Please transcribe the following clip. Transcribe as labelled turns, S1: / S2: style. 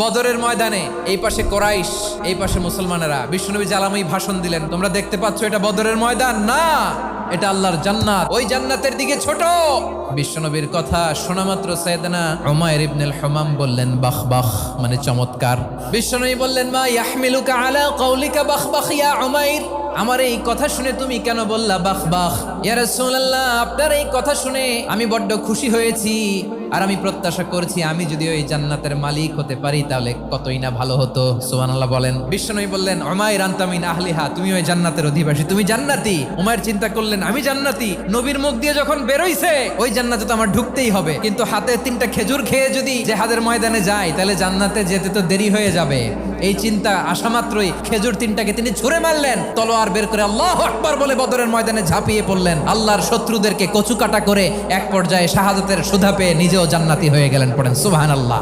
S1: বদরের ময়দানে এই পাশে কোরাইশ, এই পাশে মুসলমানেরা। বিশ্বনবী জালাময়ী ভাষণ দিলেন, তোমরা দেখতে পাচ্ছ এটা বদরের ময়দান না, এটা আল্লাহর জান্নাত, ওই জান্নাতের দিকে ছোট। বিশ্বনবীর কথা শোনা মাত্র সাইয়েদনা উমাইর ইবনুল হুমাম বললেন বাখ বাখ, মানে চমৎকার। বিশ্বনবী বললেন মা ইয়াহমিলুকা আলা কওলিকা বাখ বাখ ইয়া উমাইর, আমার এই কথা শুনে তুমি কেন বললা বাখ বাখ? ইয়া রাসূলুল্লাহ, আপনার এই কথা শুনে আমি বড্ড খুশি হয়েছি, আর আমি প্রত্যাশা করছি আমি যদি ওই জান্নাতের মালিক হতে পারি তাহলে কতই না ভালো হতো। সুবহানাল্লাহ বলেন। বিশ্বনবী বললেন উমাইর আনতা মিন আহলিহা, তুমি ওই জান্নাতের অধিবাসী, তুমি জান্নাতি। উমাইর চিন্তা করলেন আমি জান্নাতি, নবীর মুখ দিয়ে যখন বেরোইছে ওই জান্নাতে তো আমার ঢুকতেই হবে, কিন্তু হাতে 3টা খেজুর খেয়ে যদি জেহাদের ময়দানে যাই তাহলে জান্নাতে যেতে তো দেরি হয়ে যাবে। এই চিন্তা আসা মাত্রই খেজুর 3টাকে তিনি ছুঁড়ে মারলেন, তলোয়ার বের করে আল্লাহু আকবার বলে বদরের ময়দানে ঝাঁপিয়ে পড়লেন। আল্লাহর শত্রুদেরকে কচুকাটা করে এক পর্যায়ে শাহাদাতের সুধা পেয়ে নিজেও জান্নাতি হয়ে গেলেন। পড়েন সুবহানাল্লাহ।